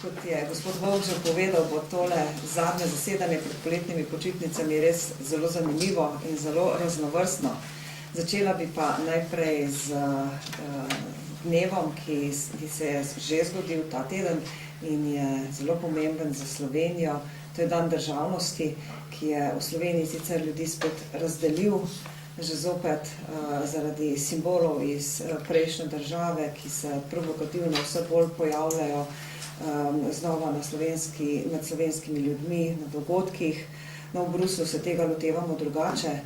Kot je gospod Vovk že povedal, bo tole zadnje zasedanje pred poletnimi počitnicami res zelo zanimivo in zelo raznovrstno. Začela bi pa najprej z dnevom, ki se je že zgodil ta teden in je zelo pomemben za Slovenijo. To je dan državnosti, ki je v Sloveniji sicer ljudi spet razdelil, že zopet zaradi simbolov iz prejšnje države, ki se provokativno vse bolj pojavljajo znova nad slovenskimi ljudmi, na dogodkih. No, v Bruslju se tega lotevamo drugače.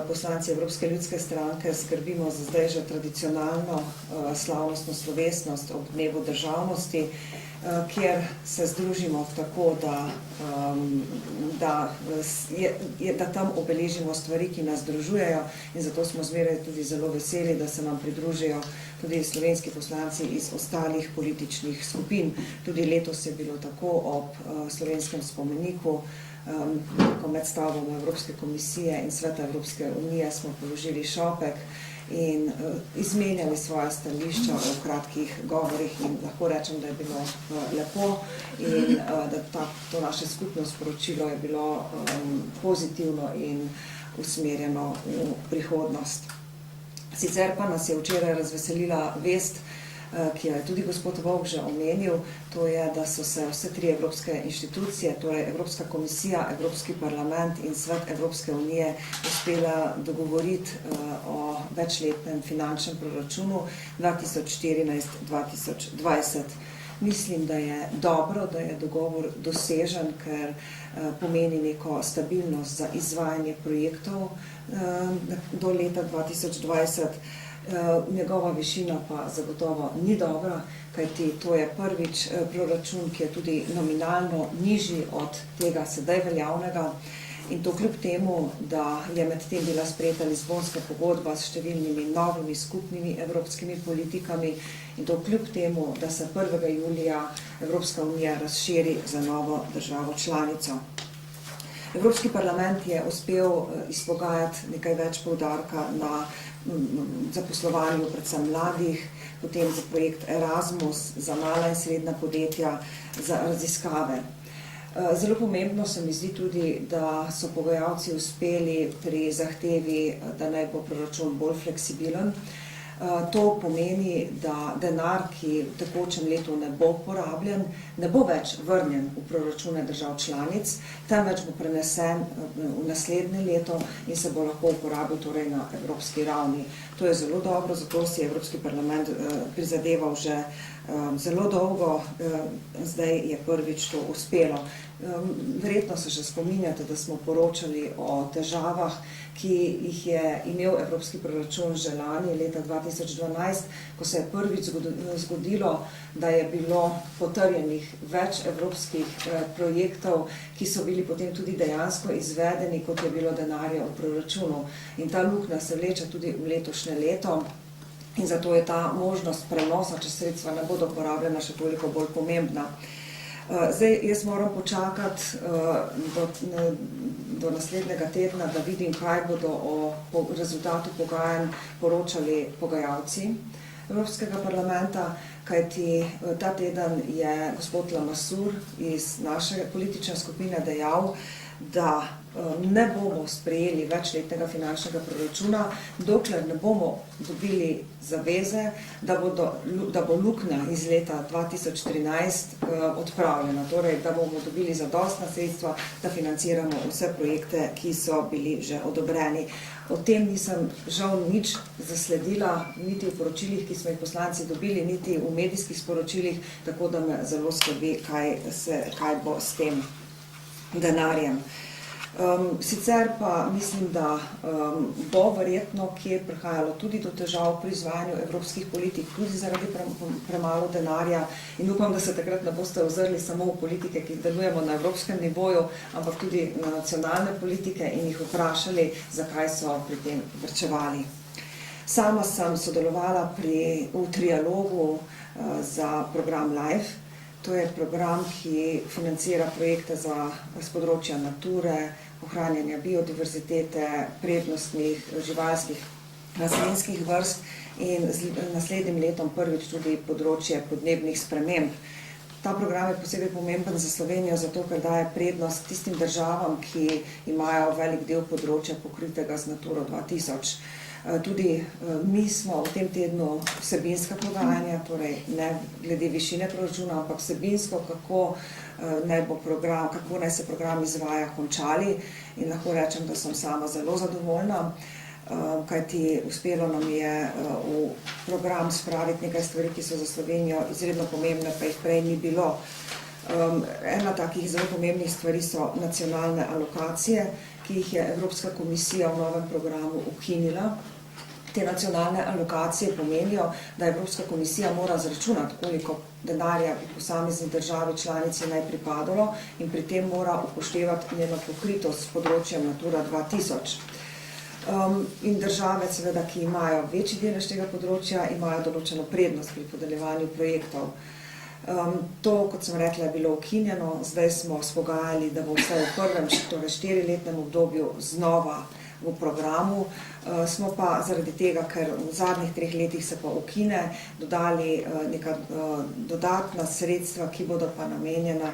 Poslanci Evropske ljudske stranke skrbimo za zdaj že tradicionalno slavnostno slovesnost ob dnevu državnosti, kjer se združimo tako, da tam obeležimo stvari, ki nas združujejo, in zato smo zmeraj tudi zelo veseli, da se nam pridružijo tudi slovenski poslanci iz ostalih političnih skupin. Tudi letos je bilo tako ob slovenskem spomeniku, ko med stavbom Evropske komisije in Sveta Evropske unije smo položili šopek in izmenjali svoja stališča o kratkih govorih, in lahko rečem, da je bilo lepo in da to naše skupno sporočilo je bilo pozitivno in usmerjeno v prihodnost. Sicer pa nas je včeraj razveselila vest, ki jo je tudi gospod Vovk že omenil, to je, da so se vse tri evropske inštitucije, torej Evropska komisija, Evropski parlament in Svet Evropske unije uspela dogovoriti o večletnem finančnem proračunu 2014-2020. Mislim, da je dobro, da je dogovor dosežen, ker pomeni neko stabilnost za izvajanje projektov do leta 2020. Njegova višina pa zagotovo ni dobra, kajti to je prvič proračun, ki je tudi nominalno nižji od tega sedaj veljavnega, in to kljub temu, da je med tem bila sprejeta Lizbonska pogodba s številnimi novimi skupnimi evropskimi politikami, in to kljub temu, da se 1. julija Evropska unija razširi za novo državo članico. Evropski parlament je uspel izpogajati nekaj več poudarka na zaposlovanju predvsem mladih, potem za projekt Erasmus, za mala in srednja podjetja, za raziskave. Zelo pomembno se mi zdi tudi, da so pogajalci uspeli pri zahtevi, da naj bo proračun bolj fleksibilen. To pomeni, da denar, ki v tekočem letu ne bo porabljen, ne bo več vrnjen v proračune držav članic, temveč bo prenesen v naslednje leto in se bo lahko uporabil torej na evropski ravni. To je zelo dobro, zato si Evropski parlament prizadeval že zelo dolgo, zdaj je prvič to uspelo. Verjetno se še spominjate, da smo poročali o težavah, ki jih je imel evropski proračun že lani, leta 2012, ko se je prvič zgodilo, da je bilo potrjenih več evropskih projektov, ki so bili potem tudi dejansko izvedeni, kot je bilo denarja v proračunu. In ta luknja se vleče tudi v letošnje leto. In zato je ta možnost prenosa, če sredstva ne bodo porabljena, še toliko bolj pomembna. Zdaj, jaz moram počakati do naslednjega tedna, da vidim, kaj bodo o rezultatu pogajanj poročali pogajalci Evropskega parlamenta, kajti ta teden je gospod Lamassoure iz naše politične skupine dejal, da ne bomo sprejeli večletnega finančnega proračuna, dokler ne bomo dobili zaveze, da bo luknja iz leta 2013 odpravljena, torej da bomo dobili zadostna sredstva, da financiramo vse projekte, ki so bili že odobreni. O tem nisem žal nič zasledila, niti v poročilih, ki smo jih poslanci dobili, niti v medijskih sporočilih, tako da me zelo skrbi, kaj bo s tem denarjem. Sicer pa mislim, da bo verjetno kje prihajalo tudi do težav pri izvajanju evropskih politik, tudi zaradi premalo denarja, in upam, da se takrat ne boste ozrli samo v politike, ki delujemo na evropskem nivoju, ampak tudi na nacionalne politike in jih vprašali, zakaj so pri tem varčevali. Sama sem sodelovala v trialogu za program LIFE. To je program, ki financira projekte z področja nature, ohranjanja biodiverzitete, prednostnih živalskih rastlinskih vrst in z naslednjim letom prvič tudi področje podnebnih sprememb. Ta program je posebej pomemben za Slovenijo, zato ker daje prednost tistim državam, ki imajo velik del področja pokritega z Naturo 2000. Tudi mi smo v tem tednu vsebinska pogajanja, torej ne glede višine proračuna, ampak vsebinsko, kako naj se program izvaja, končali, in lahko rečem, da sem sama zelo zadovoljna, kajti uspelo nam je v program spraviti nekaj stvari, ki so za Slovenijo izredno pomembne, pa jih prej ni bilo. Ena takih zelo pomembnih stvari so nacionalne alokacije, ki jih je Evropska komisija v novem programu ukinila. Te nacionalne alokacije pomenijo, da Evropska komisija mora zračunati, koliko denarja bi posamezni državi članici naj pripadalo, in pri tem mora upoštevati njeno pokritost s področjem Natura 2000. In države, seveda, ki imajo večji delež tega področja, imajo določeno prednost pri podeljevanju projektov. To, kot sem rekla, je bilo ukinjeno, zdaj smo spogajali, da bo vse v prvem, torej 4-letnem obdobju znova v programu, smo pa zaradi tega, ker v zadnjih 3 letih se pa ukine, dodali neka dodatna sredstva, ki bodo pa namenjena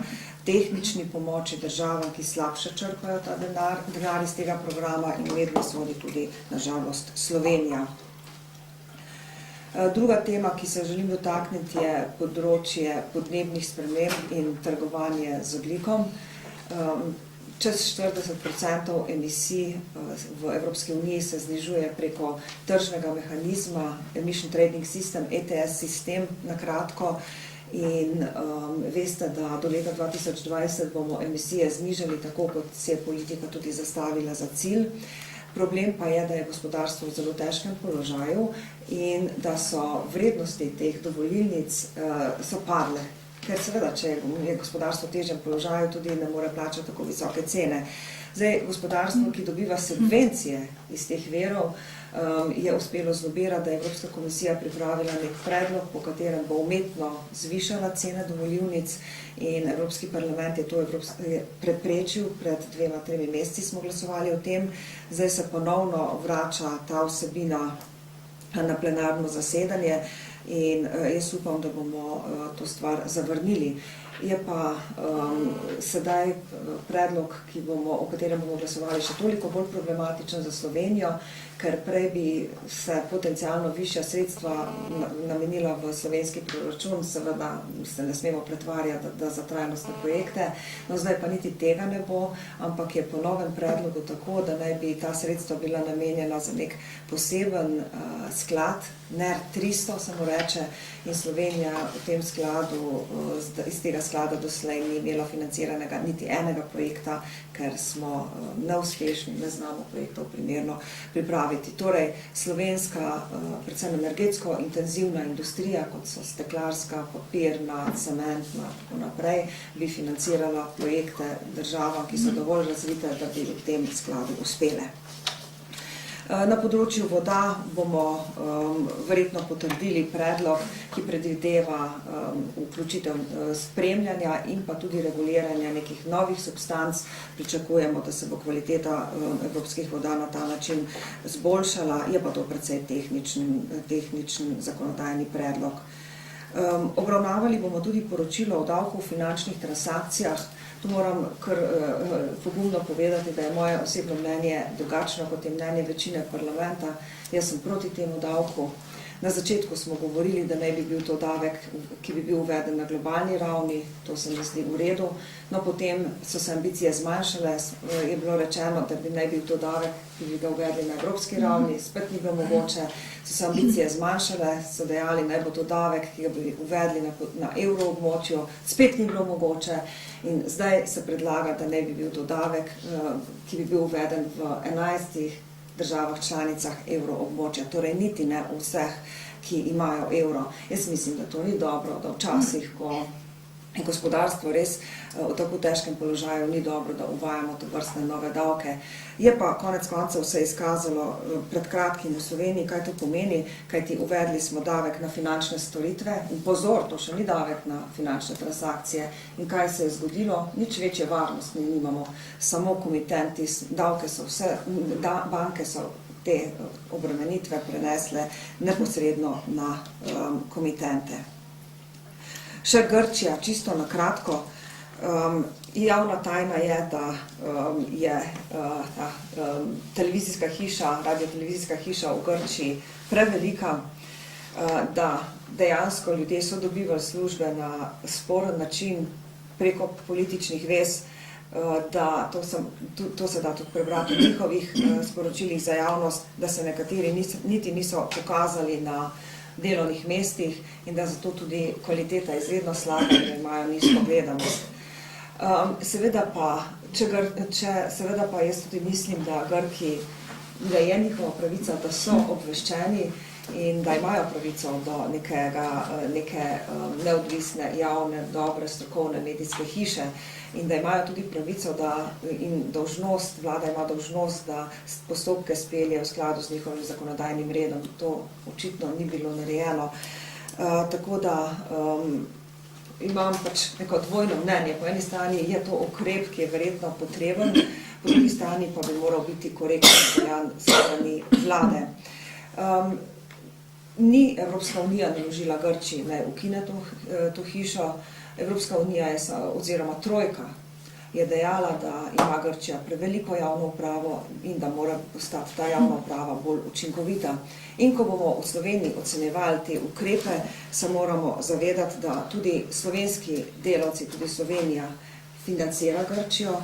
tehnični pomoči državam, ki slabše črpajo ta denar iz tega programa, in medno sodi tudi, na žalost, Slovenija. Druga tema, ki se želim dotakniti, je področje podnebnih sprememb in trgovanje z ogljikom. Čez 40% emisij v Evropski uniji se znižuje preko tržnega mehanizma, Emission Trading System, ETS sistem na kratko, in veste, da do leta 2020 bomo emisije znižali tako, kot se je politika tudi zastavila za cilj. Problem pa je, da je gospodarstvo v zelo težkem položaju in da so vrednosti teh dovolilnic so padle. Ker seveda, če je gospodarstvo v težjem položaju, tudi ne more plačati tako visoke cene. Zdaj, gospodarstvo, ki dobiva subvencije iz teh virov, je uspelo zlobirati, da je Evropska komisija pripravila nek predlog, po katerem bo umetno zvišala cene dovolilnic, in Evropski parlament je to preprečil. Pred 2-3 meseci smo glasovali o tem, zdaj se ponovno vrača ta vsebina na plenarno zasedanje, in jaz upam, da bomo to stvar zavrnili. Je pa sedaj predlog, o katerem bomo glasovali, še toliko bolj problematičen za Slovenijo, ker prej bi se potencialno višja sredstva namenila v slovenski proračun, seveda se ne smemo pretvarjati, da za trajnostne projekte, no zdaj pa niti tega ne bo, ampak je po novem predlogu tako, da naj bi ta sredstva bila namenjena za nek poseben sklad, NER 300 se mu reče, in Slovenija v tem skladu, iz tega sklada doslej ni imela financiranega niti enega projekta, ker smo neuspešni, ne znamo projektov primerno pripraviti. Torej, slovenska, predvsem energetsko intenzivna industrija, kot so steklarska, papirna, cementna, tako naprej, bi financirala projekte državam, ki so dovolj razvite, da bi v tem skladu uspele. Na področju voda bomo verjetno potrdili predlog, ki predvideva vključitev spremljanja in pa tudi reguliranja nekih novih substanc. Pričakujemo, da se bo kvaliteta evropskih voda na ta način zboljšala, je pa to precej tehničen zakonodajni predlog. Obravnavali bomo tudi poročilo o davku v finančnih transakcijah. Tu moram kar pogumno povedati, da je moje osebno mnenje drugačno, kot je mnenje večine parlamenta. Jaz sem proti temu davku. Na začetku smo govorili, da naj bi bil to davek, ki bi bil uveden na globalni ravni, to se mi zdi v redu, no potem so se ambicije zmanjšale, je bilo rečeno, da bi naj bil to davek, ki bi ga uvedli na evropski ravni, spet ni bilo mogoče, so se ambicije zmanjšale, so dejali, naj bo to davek, ki ga bi uvedli na evroobmočju, spet ni bilo mogoče, in zdaj se predlaga, da naj bi bil to davek, ki bi bil uveden v 11 državah članicah evroobmočja, torej niti ne vseh, ki imajo evro. Jaz mislim, da to ni dobro, da včasih, ko je gospodarstvo res v tako težkem položaju, ni dobro, da uvajamo tovrstne nove davke. Je pa konec koncev se izkazalo pred kratkim v Sloveniji, kaj to pomeni, kajti uvedli smo davek na finančne storitve in pozor, to še ni davek na finančne transakcije. In kaj se je zgodilo? Nič večje varnosti nimamo, samo komitenti, banke so te obremenitve prenesle neposredno na komitente. Še Grčija, čisto na kratko. Javna tajna je, da je ta televizijska hiša, radiotelevizijska hiša v Grčiji prevelika, da dejansko ljudje so dobivali službe na sporen način preko političnih vez, da to se da tudi prebrati v njihovih sporočilih za javnost, da se nekateri niti niso pokazali na delovnih mestih in da zato tudi kvaliteta izredno slaba, da imajo nizko gledanost. Seveda pa jaz tudi mislim, da je njihova pravica, da so obveščeni in da imajo pravico do neke neodvisne, javne, dobre, strokovne medijske hiše in da imajo tudi pravico in dolžnost, vlada ima dolžnost, da postopke spelje v skladu z njihovim zakonodajnim redom. To očitno ni bilo narejeno. Tako da imam pač neko dvojno mnenje. Po eni strani je to ukrep, ki je verjetno potreben, po drugi strani pa bi moral biti korektno izpeljan s strani vlade. Ni Evropska unija naložila Grčiji, naj ukine to hišo. Evropska unija oziroma trojka je dejala, da ima Grčija preveliko javno upravo in da mora postati ta javna uprava bolj učinkovita. In ko bomo v Sloveniji ocenjevali te ukrepe, se moramo zavedati, da tudi slovenski delavci, tudi Slovenija financira Grčijo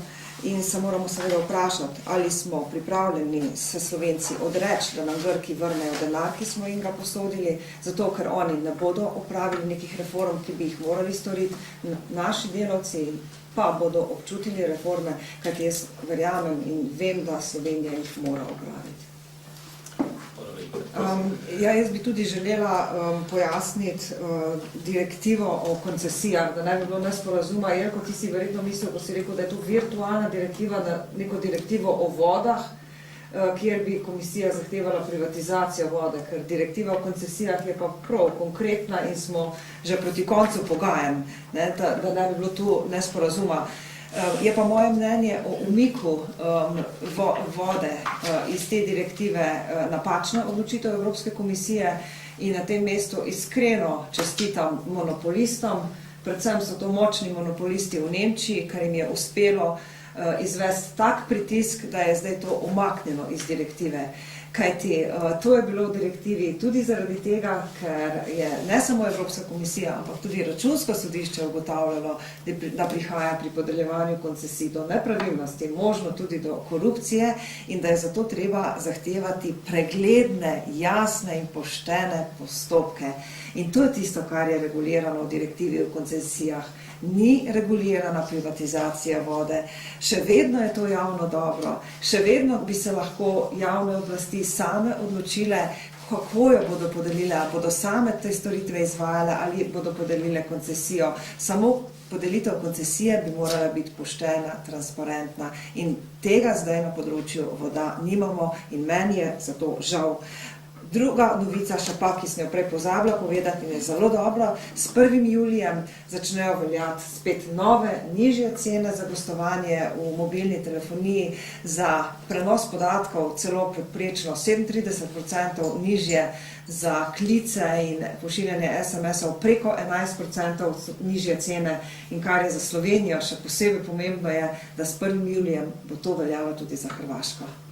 in se moramo seveda vprašati, ali smo pripravljeni se Slovenci odreči, da nam Grki vrnejo denar, ki smo jim ga posodili, zato ker oni ne bodo opravili nekih reform, ki bi jih morali storiti, naši delavci pa bodo občutili reforme, kajti jaz verjamem in vem, da Slovenija jih mora opraviti. Jaz bi tudi želela pojasniti direktivo o koncesijah, da ne bi bilo nesporazuma. Jelko, ti si verjetno mislil, ko si rekel, da je to virtualna direktiva, neko direktivo o vodah, kjer bi komisija zahtevala privatizacijo vode, ker direktiva o koncesijah je pa prav konkretna in smo že proti koncu pogajanj, da ne bi bilo tu nesporazuma. Je pa moje mnenje o umiku vode iz te direktive napačna odločitev Evropske komisije in na tem mestu iskreno čestitam monopolistom, predvsem so to močni monopolisti v Nemčiji, ker jim je uspelo izvesti tak pritisk, da je zdaj to umaknjeno iz direktive. Kajti to je bilo v direktivi tudi zaradi tega, ker je ne samo Evropska komisija, ampak tudi Računsko sodišče ugotavljalo, da prihaja pri podeljevanju koncesij do nepravilnosti, možno tudi do korupcije in da je zato treba zahtevati pregledne, jasne in poštene postopke. In to je tisto, kar je regulirano v direktivi o koncesijah. Ni regulirana privatizacija vode, še vedno je to javno dobro, še vedno bi se lahko javne oblasti same odločile, kako jo bodo podelile, ali bodo same te storitve izvajale, ali bodo podelile koncesijo. Samo podelitev koncesije bi morala biti poštena, transparentna in tega zdaj na področju voda nimamo in meni je zato žal. Druga novica, še pa, ki sem jo prej pozabila povedati in je zelo dobra, s 1. julijem začnejo veljati spet nove, nižje cene za gostovanje v mobilni telefoniji, za prenos podatkov celo preprečno 37% nižje, za klice in pošiljanje SMS-ov preko 11% nižje cene in kar je za Slovenijo še posebej pomembno je, da s 1. julijem bo to veljalo tudi za Hrvaško.